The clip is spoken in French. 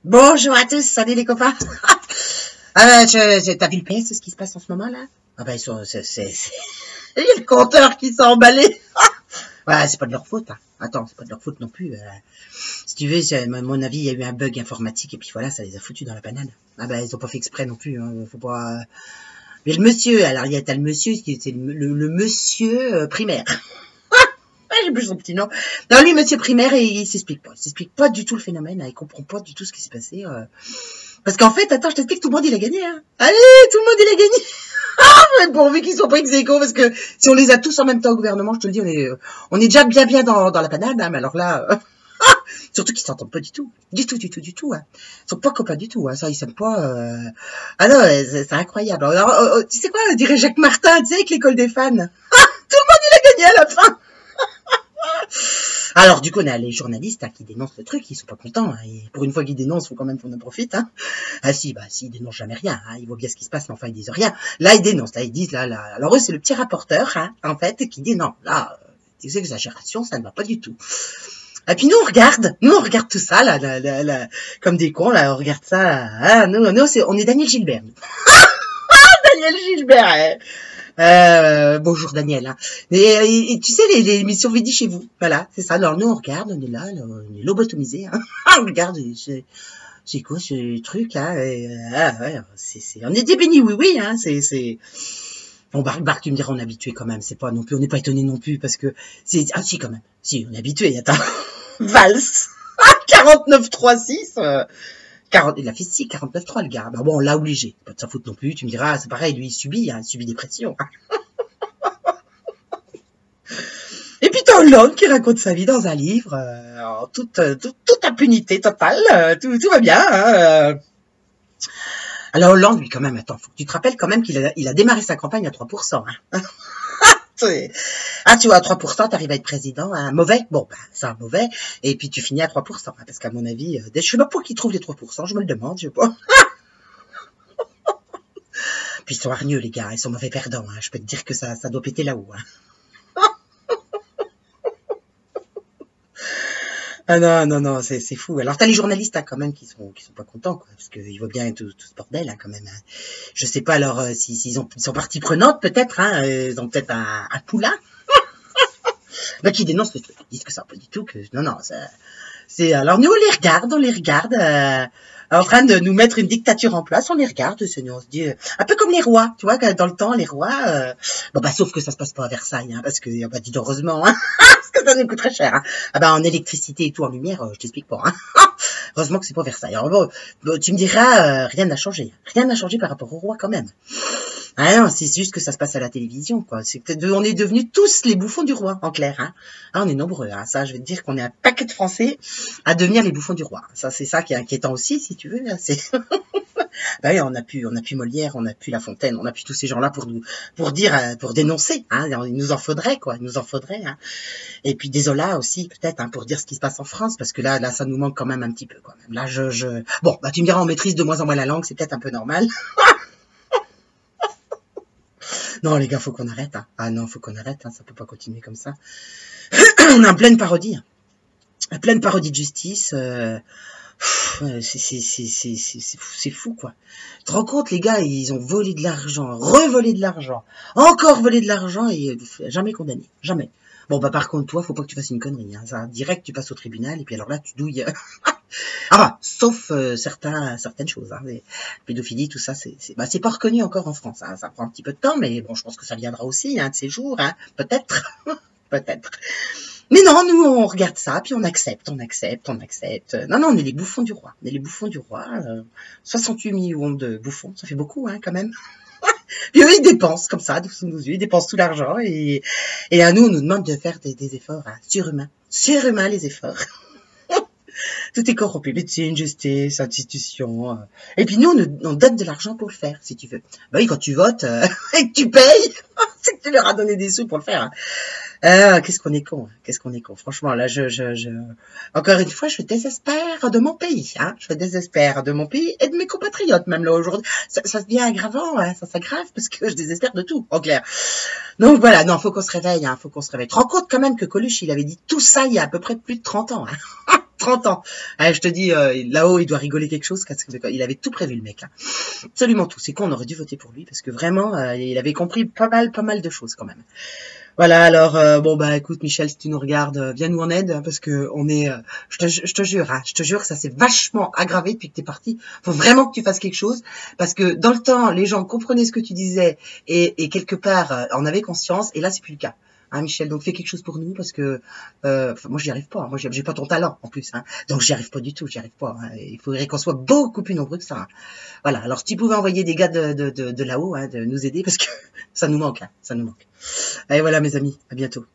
Bonjour à tous, salut les copains. T'as vu le PS, ce qui se passe en ce moment là? Ah ben ils sont, il y a le compteur qui s'est emballé. Ouais, c'est pas de leur faute. Hein. Attends, c'est pas de leur faute non plus. Si tu veux, à mon avis, il y a eu un bug informatique et puis voilà, ça les a foutus dans la banane. Ah ben ils ont pas fait exprès non plus. Hein. Faut pas. Mais le monsieur, alors il y a le monsieur, c'est le monsieur primaire. J'ai plus son petit nom. Non, lui, monsieur primaire, il s'explique pas. Il s'explique pas du tout le phénomène. Hein. Il comprend pas du tout ce qui s'est passé. Parce qu'en fait, attends, je t'explique, tout le monde, il a gagné. Hein. Allez, tout le monde, il a gagné. Ah, pourvu qu'ils soient pas ex-aequo, parce que si on les a tous en même temps au gouvernement, je te le dis, on est déjà bien dans la panade. Hein, mais alors là, surtout qu'ils s'entendent pas du tout. Du tout. Hein. Ils sont pas copains du tout. Hein. Ça, ils s'aiment pas. Ah non, c'est incroyable. Alors, tu sais quoi, dirait Jacques Martin, tu sais, avec l'école des fans. Tout le monde, il a gagné à la fin. Alors du coup, on a les journalistes hein, qui dénoncent le truc, ils sont pas contents. Hein, et pour une fois qu'ils dénoncent, faut quand même qu'on en profite. Hein. Ah si, ils dénoncent jamais rien. Hein, ils voient bien ce qui se passe, mais enfin ils disent rien. Là, ils dénoncent, là ils disent là. Alors eux, c'est le petit rapporteur, hein, en fait, qui dit non, là, des exagérations, ça ne va pas du tout. Et puis nous on regarde tout ça là, comme des cons là, on regarde ça. Hein, nous, on est Daniel Gilbert. Daniel Gilbert. Bonjour Daniel. Hein. Et tu sais, les émissions Vidi chez vous. Voilà, c'est ça. Alors nous, on regarde, on est là, on est lobotomisés. Hein. On regarde, c'est quoi ce truc là ouais, on est des bénis, oui. Hein, Bon, Barc, tu me diras, on est habitué quand même. C'est pas non plus, on n'est pas étonné non plus parce que ah si quand même. Si, on est habitué. Attends, Valls 49-3-6. Il a fait 49-3 le gars. Bah bon, on l'a obligé. Pas de sa faute non plus. Tu me diras, c'est pareil, lui il subit des pressions. Et puis t'as Hollande qui raconte sa vie dans un livre, en toute impunité totale, tout va bien. Hein. Alors Hollande, lui quand même, attends, faut que tu te rappelles quand même qu'il a démarré sa campagne à 3%. Hein. Ah, tu vois, à 3%, t'arrives à être président, hein, mauvais, bon, bah, c'est un mauvais, et puis tu finis à 3%, hein, parce qu'à mon avis, je sais pas pour qui trouve les 3%, je me le demande, je sais pas. Puis ils sont hargneux, les gars, ils sont mauvais perdants, hein, je peux te dire que ça doit péter là-haut, hein. Ah non, c'est fou. Alors t'as les journalistes hein, quand même qui sont pas contents, quoi, parce qu'ils voient bien tout ce bordel hein, quand même. Hein. Je sais pas alors s'ils sont partie prenante peut-être, hein, ils ont peut-être un poulain. Bah, qui dénoncent le truc, ils disent que ça pas du tout, que non, c'est alors nous on les regarde en train de nous mettre une dictature en place, on les regarde, on se dit un peu comme les rois, tu vois, dans le temps les rois, bon bah sauf que ça se passe pas à Versailles, hein, parce que bah dis heureusement, hein, parce que ça nous coûte très cher. Hein. Ah bah en électricité et tout en lumière, je t'explique pas. Hein. Heureusement que c'est pas Versailles. Alors bon, tu me diras, rien n'a changé par rapport au roi quand même. Ah non, c'est juste que ça se passe à la télévision, quoi. On est devenus tous les bouffons du roi, en clair. Hein. Ah, on est nombreux. Hein. Ça, je vais te dire qu'on est un paquet de Français à devenir les bouffons du roi. Ça, c'est ça qui est inquiétant aussi, si tu veux. C'est bah oui, on a pu Molière, on a pu La Fontaine, on a pu tous ces gens-là pour dire, pour dénoncer. Hein. Il nous en faudrait, quoi. Il nous en faudrait. Hein. Et puis des Zola aussi, peut-être, hein, pour dire ce qui se passe en France, parce que là, ça nous manque quand même un petit peu, quoi. Là, bon, bah tu me diras, on maîtrise de moins en moins la langue, c'est peut-être un peu normal. Non, les gars, faut qu'on arrête. Hein. Ah non, faut qu'on arrête. Hein. Ça peut pas continuer comme ça. On est en pleine parodie. Hein. En pleine parodie de justice. C'est fou, quoi. Tu te rends compte, les gars, ils ont volé de l'argent, revolé de l'argent, encore volé de l'argent et jamais condamné. Jamais. Bon, bah par contre, toi, faut pas que tu fasses une connerie. Hein. Ça, direct, tu passes au tribunal et puis alors là, tu douilles. Ah bah, sauf certaines choses. Hein. Les pédophilie, tout ça, c'est pas reconnu encore en France. Hein. Ça prend un petit peu de temps, mais bon, je pense que ça viendra aussi, hein, de ces jours. Hein. Peut-être. Peut-être. Mais non, nous, on regarde ça, puis on accepte. Non, on est les bouffons du roi. 68 millions de bouffons, ça fait beaucoup, hein, quand même. Puis eux, ils dépensent comme ça, sous nos yeux, ils dépensent tout l'argent, et à nous, on nous demande de faire des efforts hein, surhumains. Surhumains, les efforts. Tout est corrompu, médecine, justice, institution. Et puis nous, on donne de l'argent pour le faire, si tu veux. Bah oui, quand tu votes et que tu payes, c'est que tu leur as donné des sous pour le faire. Hein. Qu'est-ce qu'on est con, hein. Qu'est-ce qu'on est con. Franchement, là, encore une fois, je désespère de mon pays. Hein. Je désespère de mon pays et de mes compatriotes, même là aujourd'hui. Ça devient aggravant, hein. Ça s'aggrave parce que je désespère de tout, en clair. Donc voilà, non, faut qu'on se réveille, hein. Faut qu'on se réveille. Tu te rends compte quand même que Coluche, il avait dit tout ça il y a à peu près plus de 30 ans. Hein. 30 ans. Je te dis, là-haut, il doit rigoler quelque chose, parce qu'il avait tout prévu, le mec. Hein. Absolument tout. C'est con, on aurait dû voter pour lui, parce que vraiment, il avait compris pas mal de choses, quand même. Voilà, alors, bon, bah, écoute, Michel, si tu nous regardes, viens nous en aide, hein, parce que on est, je te jure, hein, je te jure que ça s'est vachement aggravé depuis que t'es parti. Faut vraiment que tu fasses quelque chose, parce que dans le temps, les gens comprenaient ce que tu disais, et quelque part, en avaient conscience, et là, c'est plus le cas. Hein, Michel, donc fais quelque chose pour nous, parce que moi j'y arrive pas, moi j'ai pas ton talent en plus, hein, donc j'y arrive pas du tout, j'y arrive pas. Hein, il faudrait qu'on soit beaucoup plus nombreux que ça. Hein. Voilà, alors si tu pouvais envoyer des gars de là-haut, hein, de nous aider, parce que ça nous manque, hein, ça nous manque. Allez voilà mes amis, à bientôt.